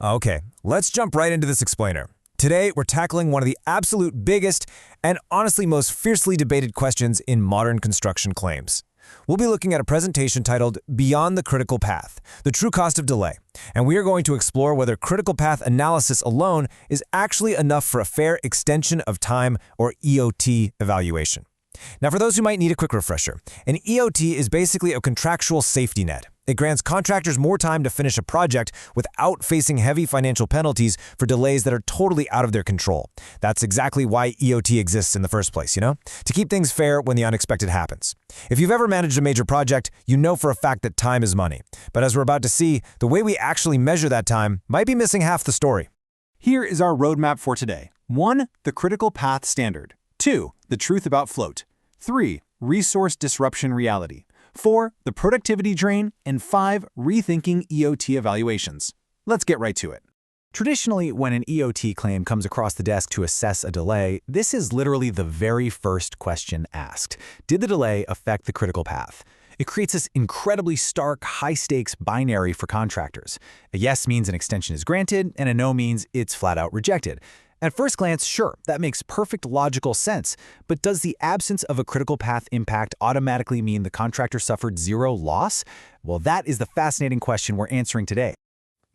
Okay, let's jump right into this explainer. Today, we're tackling one of the absolute biggest and honestly most fiercely debated questions in modern construction claims. We'll be looking at a presentation titled Beyond the Critical Path, the True Cost of Delay, and we are going to explore whether critical path analysis alone is actually enough for a fair extension of time or EOT evaluation. Now, for those who might need a quick refresher, an EOT is basically a contractual safety net. It grants contractors more time to finish a project without facing heavy financial penalties for delays that are totally out of their control. That's exactly why EOT exists in the first place, to keep things fair when the unexpected happens. If you've ever managed a major project, you know for a fact that time is money. But as we're about to see, the way we actually measure that time might be missing half the story. Here is our roadmap for today. 1. The critical path standard. 2. The truth about float. 3. Resource disruption reality. 4. The productivity drain. And 5. Rethinking EOT evaluations. Let's get right to it. Traditionally, when an EOT claim comes across the desk to assess a delay, this is literally the very first question asked. Did the delay affect the critical path? It creates this incredibly stark, high-stakes binary for contractors. A yes means an extension is granted, and a no means it's flat-out rejected. At first glance, sure, that makes perfect logical sense, but does the absence of a critical path impact automatically mean the contractor suffered zero loss? Well, that is the fascinating question we're answering today.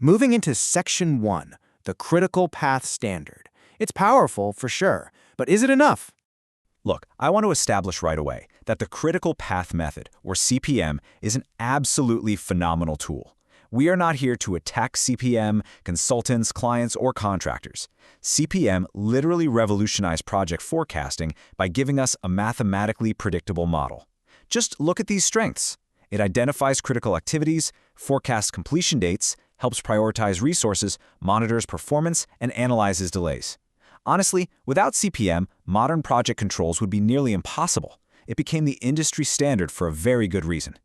Moving into Section 1, the critical path standard. It's powerful, for sure, but is it enough? Look, I want to establish right away that the critical path method, or CPM, is an absolutely phenomenal tool. We are not here to attack CPM, consultants, clients, or contractors. CPM literally revolutionized project forecasting by giving us a mathematically predictable model. Just look at these strengths. It identifies critical activities, forecasts completion dates, helps prioritize resources, monitors performance, and analyzes delays. Honestly, without CPM, modern project controls would be nearly impossible. It became the industry standard for a very good reason.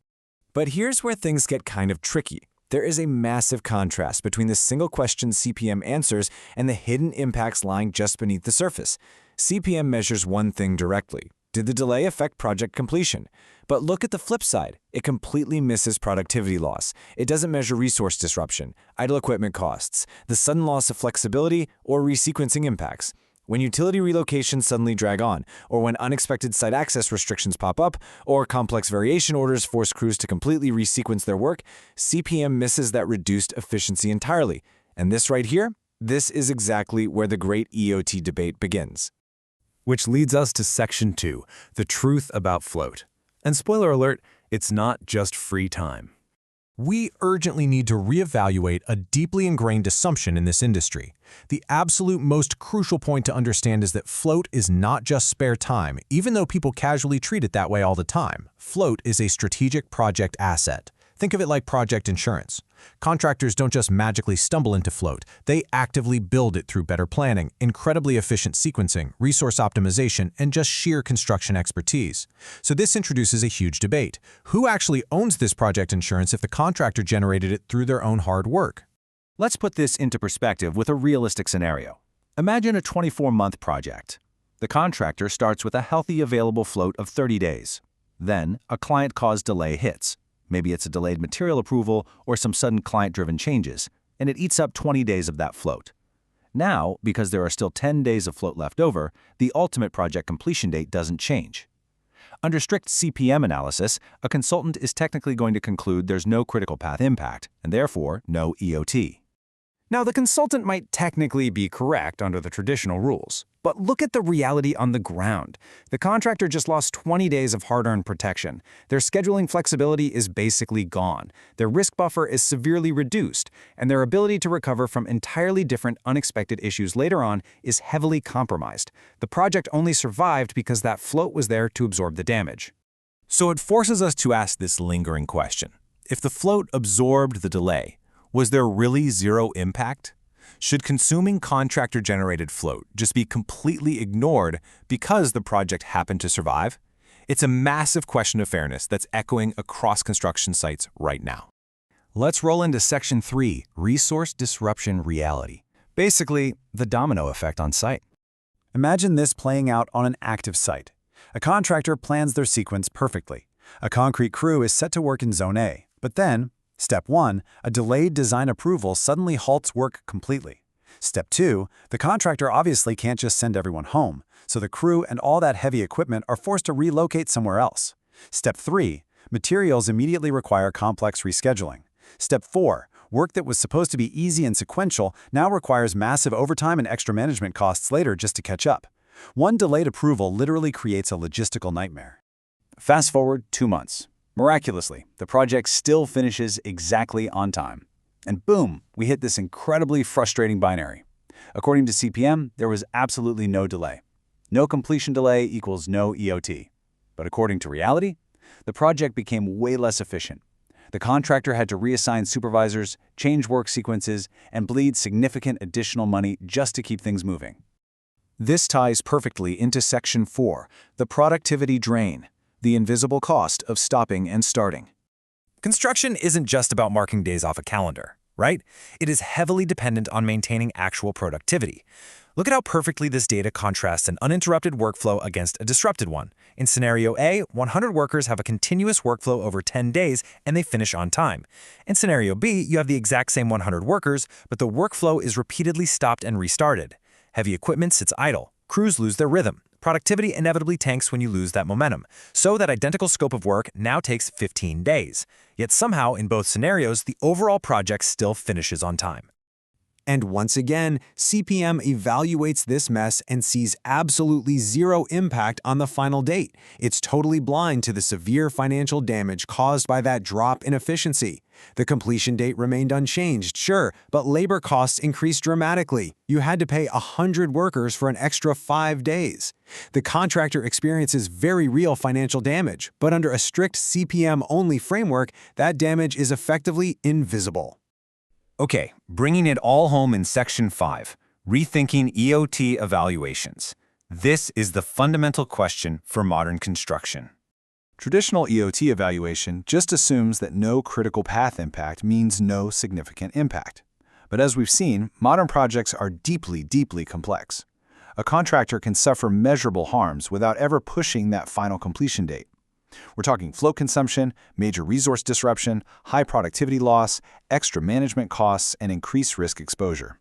But here's where things get kind of tricky. There is a massive contrast between the single question CPM answers and the hidden impacts lying just beneath the surface. CPM measures one thing directly. Did the delay affect project completion? But look at the flip side. It completely misses productivity loss. It doesn't measure resource disruption, idle equipment costs, the sudden loss of flexibility, or resequencing impacts. When utility relocations suddenly drag on, or when unexpected site access restrictions pop up, or complex variation orders force crews to completely resequence their work, CPM misses that reduced efficiency entirely. And this right here, this is exactly where the great EOT debate begins. Which leads us to Section 2, the truth about float. And spoiler alert, it's not just free time. We urgently need to reevaluate a deeply ingrained assumption in this industry. The absolute most crucial point to understand is that float is not just spare time, even though people casually treat it that way all the time. Float is a strategic project asset. Think of it like project insurance. Contractors don't just magically stumble into float. They actively build it through better planning, incredibly efficient sequencing, resource optimization, and just sheer construction expertise. So this introduces a huge debate. Who actually owns this project insurance if the contractor generated it through their own hard work? Let's put this into perspective with a realistic scenario. Imagine a 24-month project. The contractor starts with a healthy available float of 30 days. Then, a client-caused delay hits. Maybe it's a delayed material approval or some sudden client-driven changes, and it eats up 20 days of that float. Now, because there are still 10 days of float left over, the ultimate project completion date doesn't change. Under strict CPM analysis, a consultant is technically going to conclude there's no critical path impact, and therefore no EOT. Now, the consultant might technically be correct under the traditional rules, but look at the reality on the ground. The contractor just lost 20 days of hard-earned protection. Their scheduling flexibility is basically gone. Their risk buffer is severely reduced, and their ability to recover from entirely different unexpected issues later on is heavily compromised. The project only survived because that float was there to absorb the damage. So it forces us to ask this lingering question. If the float absorbed the delay, was there really zero impact? Should consuming contractor-generated float just be completely ignored because the project happened to survive? It's a massive question of fairness that's echoing across construction sites right now. Let's roll into Section 3, resource disruption reality. Basically, the domino effect on site. Imagine this playing out on an active site. A contractor plans their sequence perfectly. A concrete crew is set to work in Zone A, but then Step 1, a delayed design approval suddenly halts work completely. Step 2, the contractor obviously can't just send everyone home, so the crew and all that heavy equipment are forced to relocate somewhere else. Step 3, materials immediately require complex rescheduling. Step 4, work that was supposed to be easy and sequential now requires massive overtime and extra management costs later just to catch up. One delayed approval literally creates a logistical nightmare. Fast forward 2 months. Miraculously, the project still finishes exactly on time. And boom, we hit this incredibly frustrating binary. According to CPM, there was absolutely no delay. No completion delay equals no EOT. But according to reality, the project became way less efficient. The contractor had to reassign supervisors, change work sequences, and bleed significant additional money just to keep things moving. This ties perfectly into Section 4, the productivity drain, the invisible cost of stopping and starting. Construction isn't just about marking days off a calendar, right? It is heavily dependent on maintaining actual productivity. Look at how perfectly this data contrasts an uninterrupted workflow against a disrupted one. In scenario A, 100 workers have a continuous workflow over 10 days and they finish on time. In scenario B, you have the exact same 100 workers, but the workflow is repeatedly stopped and restarted. Heavy equipment sits idle. Crews lose their rhythm. Productivity inevitably tanks when you lose that momentum. So that identical scope of work now takes 15 days. Yet somehow, in both scenarios, the overall project still finishes on time. And once again, CPM evaluates this mess and sees absolutely zero impact on the final date. It's totally blind to the severe financial damage caused by that drop in efficiency. The completion date remained unchanged, sure, but labor costs increased dramatically. You had to pay 100 workers for an extra 5 days. The contractor experiences very real financial damage, but under a strict CPM-only framework, that damage is effectively invisible. Okay, bringing it all home in Section 5, rethinking EOT evaluations. This is the fundamental question for modern construction. Traditional EOT evaluation just assumes that no critical path impact means no significant impact. But as we've seen, modern projects are deeply, deeply complex. A contractor can suffer measurable harms without ever pushing that final completion date. We're talking float consumption, major resource disruption, high productivity loss, extra management costs, and increased risk exposure.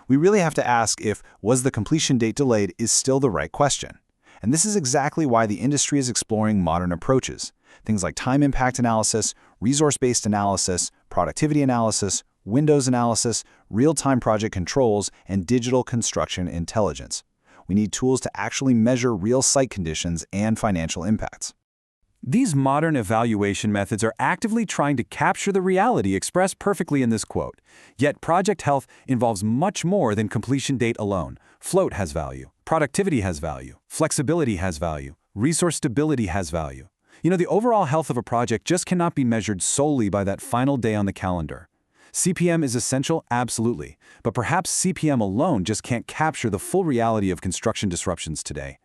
We really have to ask if was the completion date delayed is still the right question. And this is exactly why the industry is exploring modern approaches. Things like time impact analysis, resource-based analysis, productivity analysis, windows analysis, real-time project controls, and digital construction intelligence. We need tools to actually measure real site conditions and financial impacts. These modern evaluation methods are actively trying to capture the reality expressed perfectly in this quote. Yet project health involves much more than completion date alone. Float has value, productivity has value, flexibility has value, resource stability has value. The overall health of a project just cannot be measured solely by that final day on the calendar. CPM is essential, absolutely, but perhaps CPM alone just can't capture the full reality of construction disruptions today.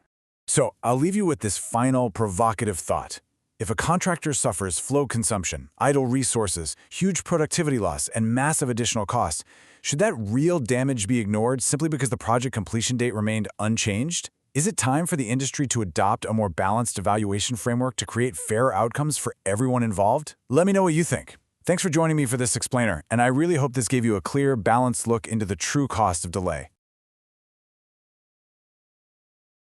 So I'll leave you with this final provocative thought. If a contractor suffers flow consumption, idle resources, huge productivity loss, and massive additional costs, should that real damage be ignored simply because the project completion date remained unchanged? Is it time for the industry to adopt a more balanced evaluation framework to create fair outcomes for everyone involved? Let me know what you think. Thanks for joining me for this explainer, and I really hope this gave you a clear, balanced look into the true cost of delay.